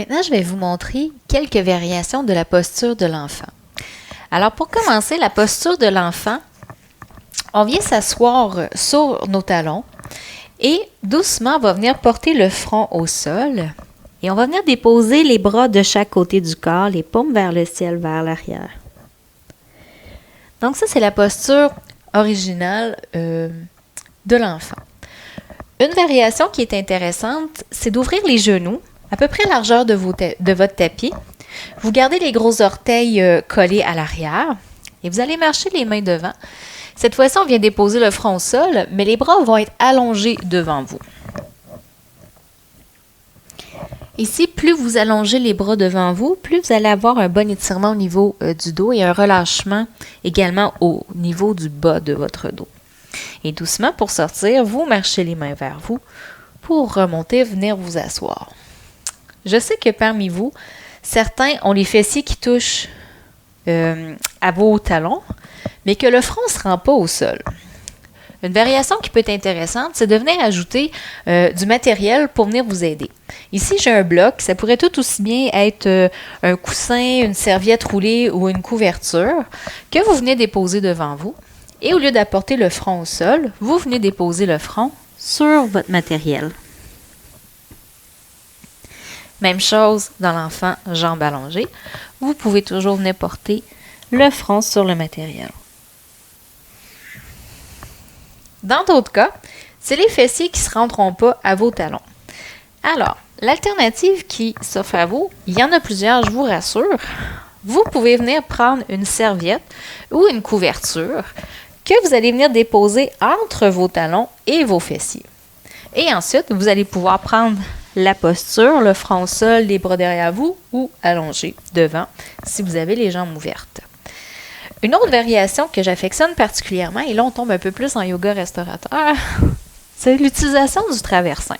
Maintenant, je vais vous montrer quelques variations de la posture de l'enfant. Alors, pour commencer, la posture de l'enfant, on vient s'asseoir sur nos talons et doucement, on va venir porter le front au sol et on va venir déposer les bras de chaque côté du corps, les paumes vers le ciel, vers l'arrière. Donc ça, c'est la posture originale de l'enfant. Une variation qui est intéressante, c'est d'ouvrir les genoux à peu près largeur de votre tapis. Vous gardez les gros orteils collés à l'arrière et vous allez marcher les mains devant. Cette fois-ci, on vient déposer le front au sol, mais les bras vont être allongés devant vous. Ici, plus vous allongez les bras devant vous, plus vous allez avoir un bon étirement au niveau du dos et un relâchement également au niveau du bas de votre dos. Et doucement, pour sortir, vous marchez les mains vers vous pour remonter, venir vous asseoir. Je sais que parmi vous, certains ont les fessiers qui touchent à vos talons, mais que le front ne se rend pas au sol. Une variation qui peut être intéressante, c'est de venir ajouter du matériel pour venir vous aider. Ici, j'ai un bloc. Ça pourrait tout aussi bien être un coussin, une serviette roulée ou une couverture que vous venez déposer devant vous. Et au lieu d'apporter le front au sol, vous venez déposer le front sur votre matériel. Même chose dans l'enfant jambes allongées. Vous pouvez toujours venir porter le front sur le matériel. Dans d'autres cas, c'est les fessiers qui ne se rendront pas à vos talons. Alors, l'alternative qui s'offre à vous, il y en a plusieurs, je vous rassure. Vous pouvez venir prendre une serviette ou une couverture que vous allez venir déposer entre vos talons et vos fessiers. Et ensuite, vous allez pouvoir prendre la posture, le front au sol, les bras derrière vous ou allongés devant si vous avez les jambes ouvertes. Une autre variation que j'affectionne particulièrement, et là on tombe un peu plus en yoga restaurateur, c'est l'utilisation du traversin.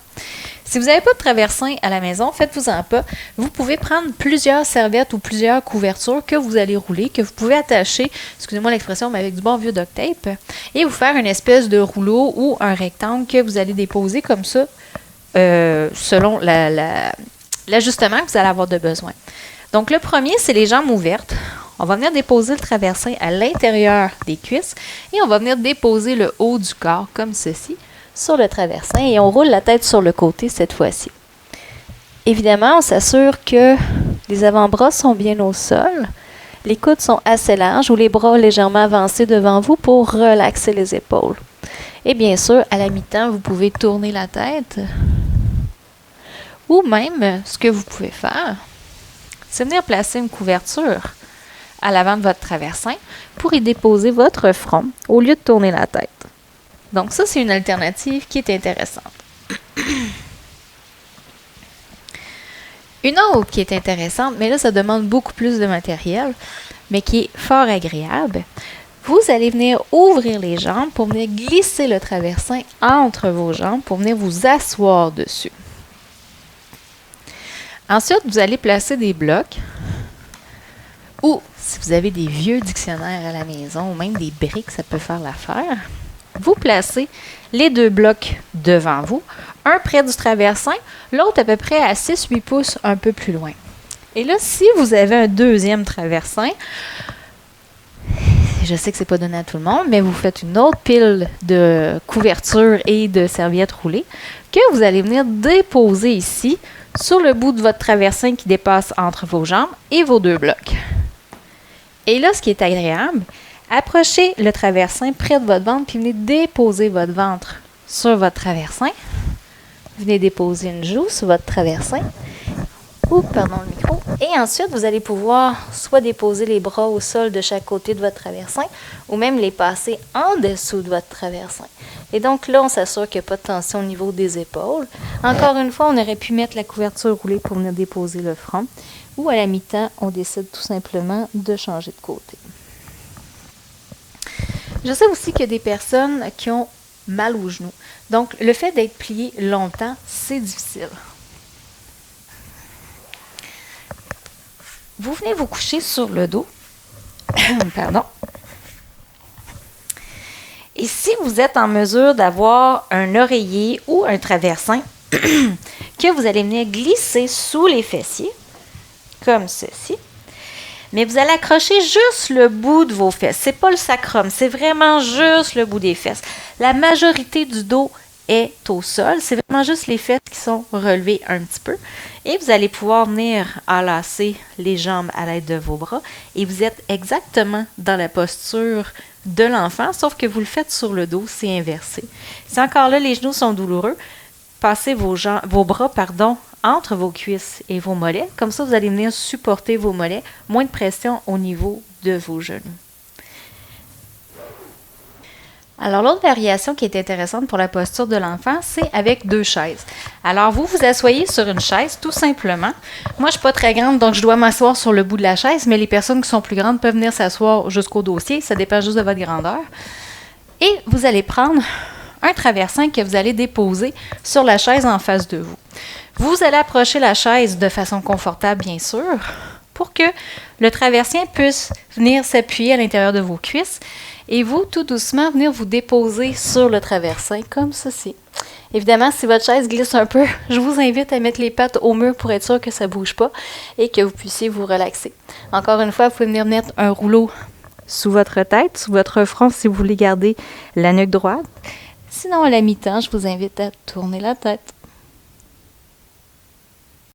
Si vous n'avez pas de traversin à la maison, faites-vous-en pas. Vous pouvez prendre plusieurs serviettes ou plusieurs couvertures que vous allez rouler, que vous pouvez attacher, excusez-moi l'expression, mais avec du bon vieux duct tape, et vous faire une espèce de rouleau ou un rectangle que vous allez déposer comme ça, selon l'ajustement que vous allez avoir de besoin. Donc le premier, c'est les jambes ouvertes. On va venir déposer le traversin à l'intérieur des cuisses et on va venir déposer le haut du corps comme ceci sur le traversin et on roule la tête sur le côté cette fois-ci. Évidemment, on s'assure que les avant-bras sont bien au sol, les coudes sont assez larges ou les bras légèrement avancés devant vous pour relaxer les épaules. Et bien sûr, à la mi-temps, vous pouvez tourner la tête ou même, ce que vous pouvez faire, c'est venir placer une couverture à l'avant de votre traversin pour y déposer votre front au lieu de tourner la tête. Donc ça, c'est une alternative qui est intéressante. Une autre qui est intéressante, mais là, ça demande beaucoup plus de matériel, mais qui est fort agréable. Vous allez venir ouvrir les jambes pour venir glisser le traversin entre vos jambes pour venir vous asseoir dessus. Ensuite, vous allez placer des blocs ou, si vous avez des vieux dictionnaires à la maison ou même des briques, ça peut faire l'affaire. Vous placez les deux blocs devant vous, un près du traversin, l'autre à peu près à 6-8 pouces un peu plus loin. Et là, si vous avez un deuxième traversin, je sais que c'est pas donné à tout le monde, mais vous faites une autre pile de couverture et de serviettes roulées que vous allez venir déposer ici sur le bout de votre traversin qui dépasse entre vos jambes et vos deux blocs. Et là, ce qui est agréable, approchez le traversin près de votre ventre puis venez déposer votre ventre sur votre traversin. Venez déposer une joue sur votre traversin. Pardon le micro. Et ensuite, vous allez pouvoir soit déposer les bras au sol de chaque côté de votre traversin ou même les passer en dessous de votre traversin. Et donc là, on s'assure qu'il n'y a pas de tension au niveau des épaules. Encore une fois, on aurait pu mettre la couverture roulée pour venir déposer le front. Ou à la mi-temps, on décide tout simplement de changer de côté. Je sais aussi qu'il y a des personnes qui ont mal aux genoux. Donc, le fait d'être plié longtemps, c'est difficile. Vous venez vous coucher sur le dos. Pardon. Et si vous êtes en mesure d'avoir un oreiller ou un traversin que vous allez venir glisser sous les fessiers, comme ceci. Mais vous allez accrocher juste le bout de vos fesses. C'est pas le sacrum, c'est vraiment juste le bout des fesses. La majorité du dos est au sol. C'est vraiment juste les fesses qui sont relevées un petit peu. Et vous allez pouvoir venir enlacer les jambes à l'aide de vos bras. Et vous êtes exactement dans la posture de l'enfant, sauf que vous le faites sur le dos, c'est inversé. Si encore là, les genoux sont douloureux, passez vos bras entre vos cuisses et vos mollets. Comme ça, vous allez venir supporter vos mollets. Moins de pression au niveau de vos genoux. Alors, l'autre variation qui est intéressante pour la posture de l'enfant, c'est avec 2 chaises. Alors, vous vous asseyez sur une chaise, tout simplement. Moi, je ne suis pas très grande, donc je dois m'asseoir sur le bout de la chaise, mais les personnes qui sont plus grandes peuvent venir s'asseoir jusqu'au dossier. Ça dépend juste de votre grandeur. Et vous allez prendre un traversin que vous allez déposer sur la chaise en face de vous. Vous allez approcher la chaise de façon confortable, bien sûr, pour que le traversien puisse venir s'appuyer à l'intérieur de vos cuisses et vous, tout doucement, venir vous déposer sur le traversin, comme ceci. Évidemment, si votre chaise glisse un peu, je vous invite à mettre les pattes au mur pour être sûr que ça ne bouge pas et que vous puissiez vous relaxer. Encore une fois, vous pouvez venir mettre un rouleau sous votre tête, sous votre front, si vous voulez garder la nuque droite. Sinon, à la mi-temps, je vous invite à tourner la tête.